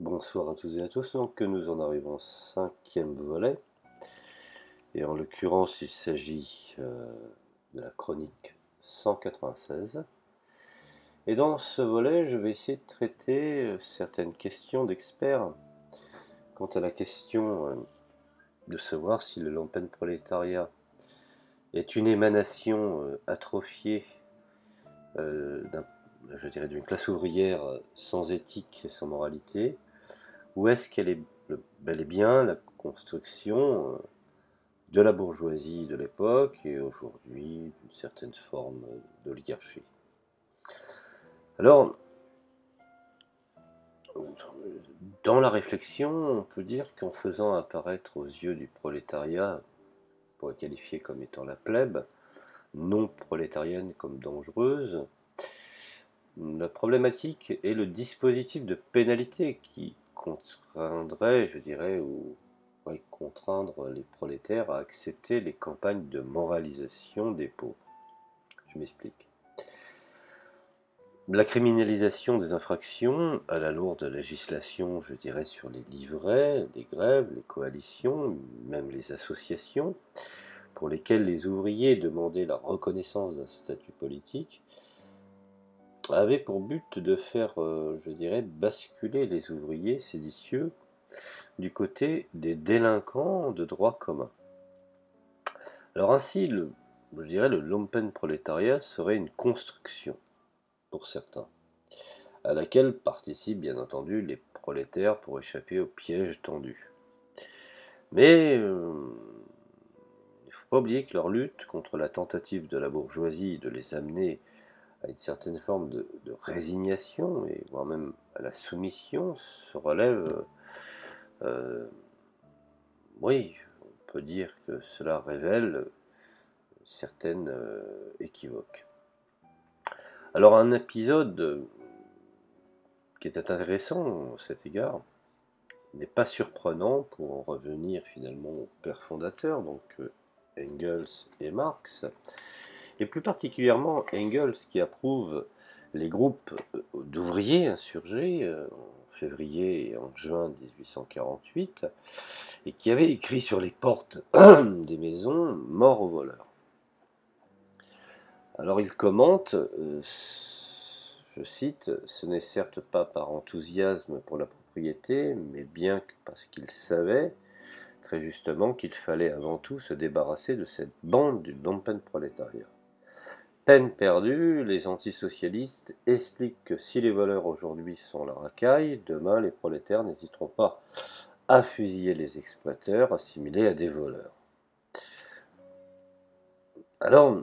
Bonsoir à tous et à tous, donc nous en arrivons au cinquième volet, et en l'occurrence il s'agit de la chronique 196. Et dans ce volet, je vais essayer de traiter certaines questions d'experts quant à la question de savoir si le lumpenprolétariat est une émanation atrophiée je dirais d'une classe ouvrière sans éthique et sans moralité, ou est-ce qu'elle est bel et bien la construction de la bourgeoisie de l'époque et aujourd'hui d'une certaine forme d'oligarchie. Alors, dans la réflexion, on peut dire qu'en faisant apparaître aux yeux du prolétariat, on pourrait qualifier comme étant la plèbe, non prolétarienne comme dangereuse, la problématique est le dispositif de pénalité qui contraindrait, je dirais, ou contraindre les prolétaires à accepter les campagnes de moralisation des pauvres. Je m'explique. La criminalisation des infractions à la lourde législation, je dirais, sur les livrets, les grèves, les coalitions, même les associations, pour lesquelles les ouvriers demandaient la reconnaissance d'un statut politique, avait pour but de faire, je dirais, basculer les ouvriers séditieux du côté des délinquants de droit commun. Alors ainsi, je dirais, le lumpenprolétariat serait une construction, pour certains, à laquelle participent bien entendu les prolétaires pour échapper au piège tendu. Mais il ne faut pas oublier que leur lutte contre la tentative de la bourgeoisie de les amener à une certaine forme de résignation, et voire même à la soumission, se relève, oui, on peut dire que cela révèle certaines équivoques. Alors un épisode qui est intéressant à cet égard n'est pas surprenant pour en revenir finalement au père fondateur, donc Engels et Marx, et plus particulièrement Engels qui approuve les groupes d'ouvriers insurgés en février et en juin 1848, et qui avait écrit sur les portes des maisons « Mort aux voleurs ». Alors il commente, je cite, « Ce n'est certes pas par enthousiasme pour la propriété, mais bien parce qu'il savait, très justement, qu'il fallait avant tout se débarrasser de cette bande du lumpenprolétariat. Peine perdue, les antisocialistes expliquent que si les voleurs aujourd'hui sont la racaille, demain les prolétaires n'hésiteront pas à fusiller les exploiteurs assimilés à des voleurs. » Alors,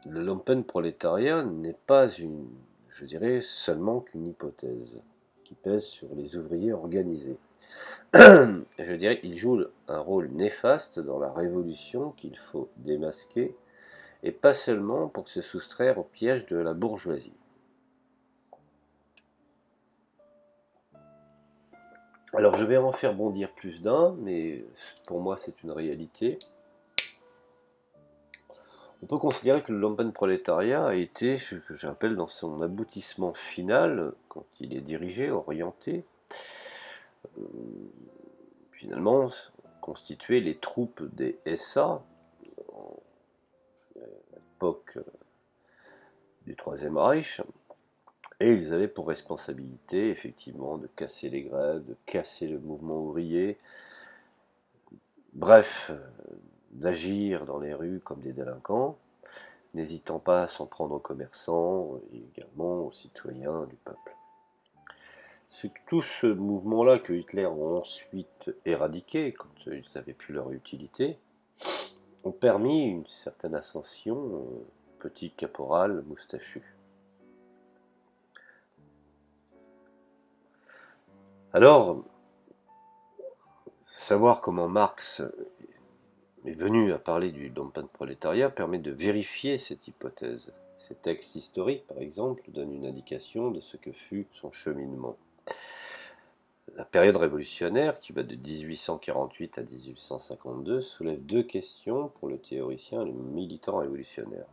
le lumpenprolétariat n'est pas je dirais, seulement qu'une hypothèse qui pèse sur les ouvriers organisés. Je dirais qu'il joue un rôle néfaste dans la révolution qu'il faut démasquer, et pas seulement pour se soustraire au piège de la bourgeoisie. Alors je vais en faire bondir plus d'un, mais pour moi c'est une réalité. On peut considérer que le lumpenprolétariat a été, ce que j'appelle dans son aboutissement final, quand il est dirigé, orienté, finalement constituer les troupes des SA, à l'époque du Troisième Reich, et ils avaient pour responsabilité effectivement de casser les grèves, de casser le mouvement ouvrier, bref, d'agir dans les rues comme des délinquants, n'hésitant pas à s'en prendre aux commerçants et également aux citoyens du peuple. C'est tout ce mouvement-là que Hitler a ensuite éradiqué, quand ils n'avaient plus leur utilité, ont permis une certaine ascension petit caporal moustachu. Alors, savoir comment Marx est venu à parler du lumpenprolétariat permet de vérifier cette hypothèse. Ces textes historiques, par exemple, donnent une indication de ce que fut son cheminement. La période révolutionnaire, qui va de 1848 à 1852, soulève deux questions pour le théoricien et le militant révolutionnaire.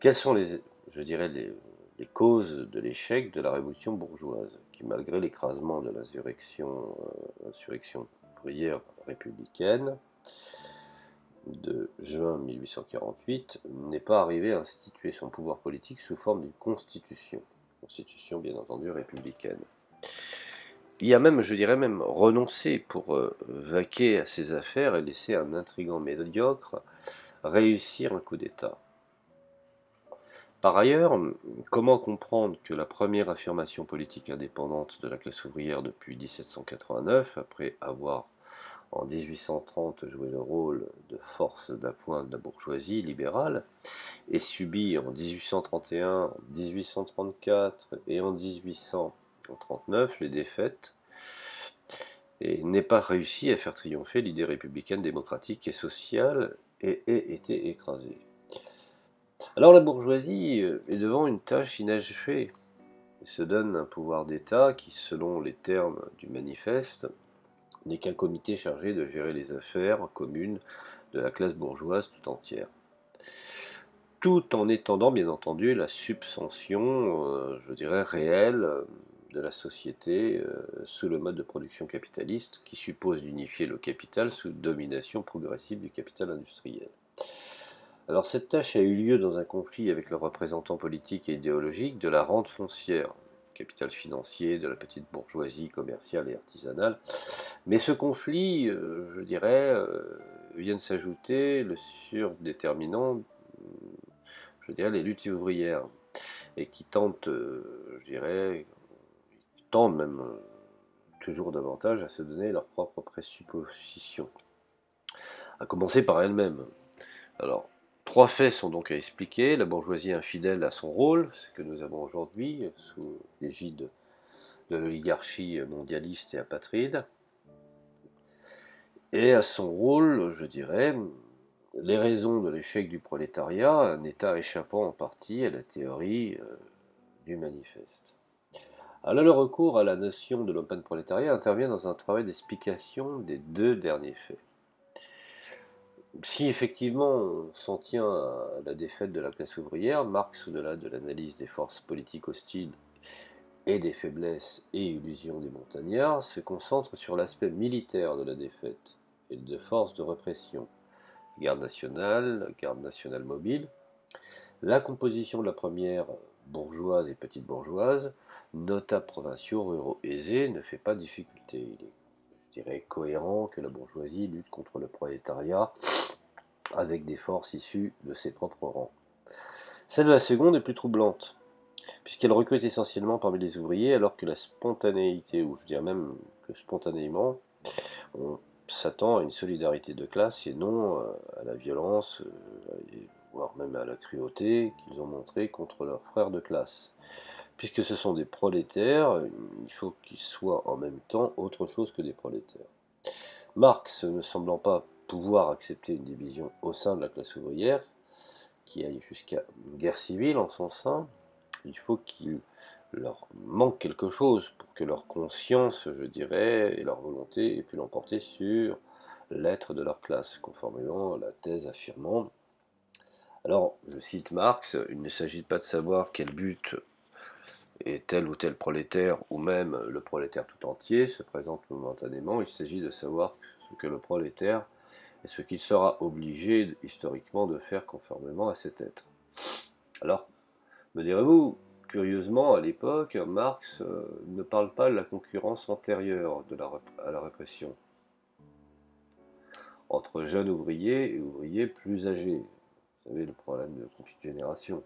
Quelles sont je dirais, les causes de l'échec de la révolution bourgeoise, qui malgré l'écrasement de l'insurrection ouvrière républicaine de juin 1848, n'est pas arrivé à instituer son pouvoir politique sous forme d'une constitution bien entendu républicaine. Il a même, je dirais même, renoncé pour vaquer à ses affaires et laisser un intrigant médiocre réussir un coup d'État. Par ailleurs, comment comprendre que la première affirmation politique indépendante de la classe ouvrière depuis 1789, après avoir en 1830 joué le rôle de force d'appoint de la bourgeoisie libérale, ait subi en 1831, en 1834 et en 1839 les défaites et n'ait pas réussi à faire triompher l'idée républicaine, démocratique et sociale et ait été écrasée. Alors la bourgeoisie est devant une tâche inachevée. Elle se donne un pouvoir d'État qui, selon les termes du manifeste, n'est qu'un comité chargé de gérer les affaires communes de la classe bourgeoise tout entière. Tout en étendant bien entendu la subvention, je dirais, réelle de la société sous le mode de production capitaliste qui suppose d'unifier le capital sous domination progressive du capital industriel. Alors cette tâche a eu lieu dans un conflit avec le représentant politique et idéologique de la rente foncière, capital financier de la petite bourgeoisie commerciale et artisanale. Mais ce conflit, je dirais, vient de s'ajouter le surdéterminant, je dirais, les luttes ouvrières, et qui tentent, je dirais, tendent même toujours davantage à se donner leurs propres présuppositions, à commencer par elles-mêmes. Alors, trois faits sont donc à expliquer. La bourgeoisie infidèle à son rôle, ce que nous avons aujourd'hui, sous l'égide de l'oligarchie mondialiste et apatride, et à son rôle, je dirais, les raisons de l'échec du prolétariat, un État échappant en partie à la théorie du manifeste. Alors le recours à la notion de l'open prolétariat intervient dans un travail d'explication des deux derniers faits. Si effectivement on s'en tient à la défaite de la classe ouvrière, Marx, au-delà de l'analyse des forces politiques hostiles et des faiblesses et illusions des montagnards, se concentre sur l'aspect militaire de la défaite et de forces de répression, garde nationale mobile, la composition de la première bourgeoise et petite bourgeoise, notables provinciaux, ruraux aisés, ne fait pas difficulté. Il est, je dirais, cohérent que la bourgeoisie lutte contre le prolétariat avec des forces issues de ses propres rangs. Celle de la seconde est plus troublante, puisqu'elle recrute essentiellement parmi les ouvriers, alors que la spontanéité, ou je dirais même que spontanément, on s'attend à une solidarité de classe et non à la violence, voire même à la cruauté qu'ils ont montrée contre leurs frères de classe. Puisque ce sont des prolétaires, il faut qu'ils soient en même temps autre chose que des prolétaires. Marx, ne semblant pas pouvoir accepter une division au sein de la classe ouvrière, qui aille jusqu'à une guerre civile en son sein, il faut qu'il leur manque quelque chose pour que leur conscience, je dirais, et leur volonté aient pu l'emporter sur l'être de leur classe, conformément à la thèse affirmant. Alors, je cite Marx, il ne s'agit pas de savoir quel but est tel ou tel prolétaire, ou même le prolétaire tout entier, se présente momentanément, il s'agit de savoir ce que le prolétaire et ce qu'il sera obligé historiquement de faire conformément à cet être. Alors, me direz-vous, curieusement, à l'époque, Marx ne parle pas de la concurrence antérieure à la répression, entre jeunes ouvriers et ouvriers plus âgés. Vous savez, le problème de conflit de génération,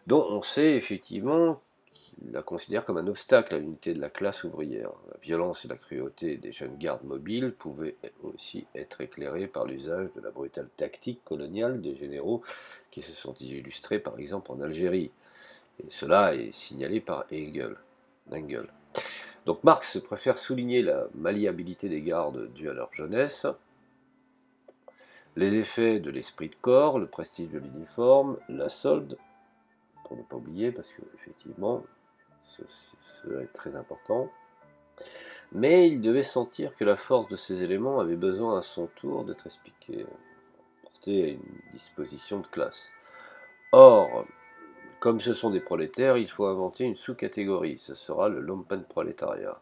dont on sait effectivement qu'il la considère comme un obstacle à l'unité de la classe ouvrière. La violence et la cruauté des jeunes gardes mobiles pouvaient aussi être éclairées par l'usage de la brutale tactique coloniale des généraux qui se sont illustrés par exemple en Algérie. Et cela est signalé par Engel. Donc Marx préfère souligner la malléabilité des gardes due à leur jeunesse, les effets de l'esprit de corps, le prestige de l'uniforme, la solde, pour ne pas oublier, parce que effectivement, cela est très important. Mais il devait sentir que la force de ces éléments avait besoin à son tour d'être expliquée, portée à une disposition de classe. Or, Comme ce sont des prolétaires, il faut inventer une sous-catégorie, ce sera le lumpenprolétariat.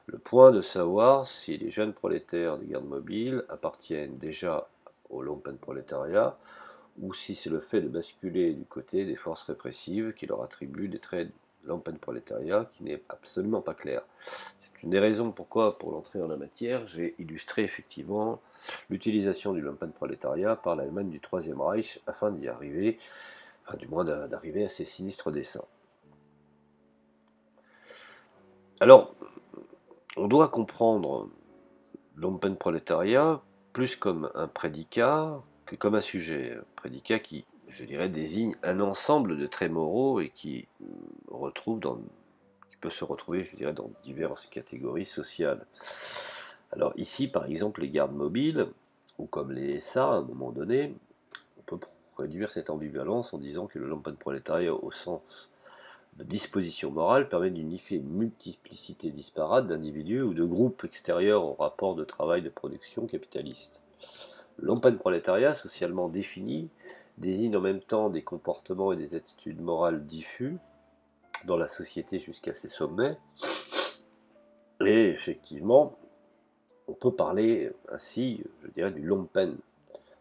Le point de savoir si les jeunes prolétaires des gardes mobiles appartiennent déjà au lumpenprolétariat ou si c'est le fait de basculer du côté des forces répressives qui leur attribuent des traits de lumpenprolétariat qui n'est absolument pas clair. C'est une des raisons pourquoi, pour l'entrée en la matière, j'ai illustré effectivement l'utilisation du lumpenprolétariat par l'Allemagne du Troisième Reich afin d'y arriver, enfin, du moins d'arriver à ces sinistres desseins. Alors, on doit comprendre lumpenprolétariat plus comme un prédicat que comme un sujet. Un prédicat qui, je dirais, désigne un ensemble de traits moraux et qui peut se retrouver, je dirais, dans diverses catégories sociales. Alors ici, par exemple, les gardes mobiles, ou comme les SA à un moment donné, on peut réduire cette ambivalence en disant que le lumpenprolétariat au sens de disposition morale permet d'unifier une multiplicité disparate d'individus ou de groupes extérieurs au rapport de travail de production capitaliste. Lumpenprolétariat, socialement défini, désigne en même temps des comportements et des attitudes morales diffus dans la société jusqu'à ses sommets. Et effectivement, on peut parler ainsi, je dirais, du lumpen,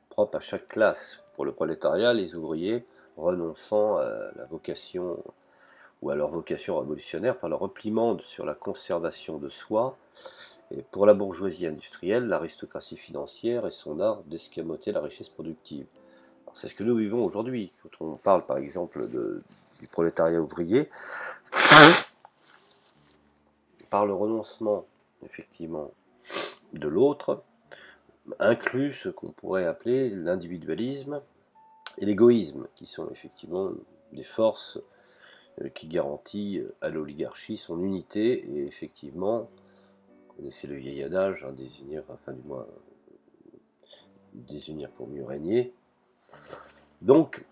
propre à chaque classe. Pour le prolétariat, les ouvriers renonçant à la vocation ou à leur vocation révolutionnaire par le repliement sur la conservation de soi, et pour la bourgeoisie industrielle, l'aristocratie financière et son art d'escamoter la richesse productive. C'est ce que nous vivons aujourd'hui. Quand on parle par exemple du prolétariat ouvrier, par le renoncement effectivement de l'autre, inclut ce qu'on pourrait appeler l'individualisme et l'égoïsme, qui sont effectivement des forces qui garantissent à l'oligarchie son unité et effectivement, vous connaissez le vieil adage, hein, désunir, enfin du moins désunir pour mieux régner. Donc,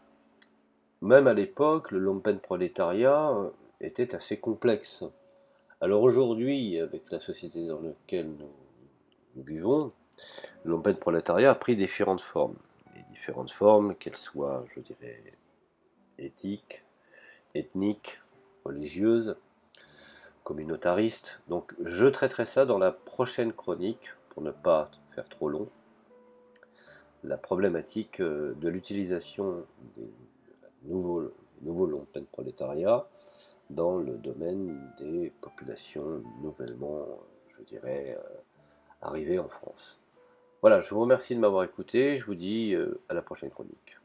même à l'époque, le lumpenprolétariat était assez complexe. Alors aujourd'hui, avec la société dans laquelle nous vivons, le lumpenprolétariat a pris différentes formes. Les différentes formes, qu'elles soient, je dirais, éthiques, ethniques, religieuses, communautaristes. Donc je traiterai ça dans la prochaine chronique, pour ne pas faire trop long, la problématique de l'utilisation des nouveaux lumpenprolétariat dans le domaine des populations nouvellement, je dirais, arrivées en France. Voilà, je vous remercie de m'avoir écouté, je vous dis à la prochaine chronique.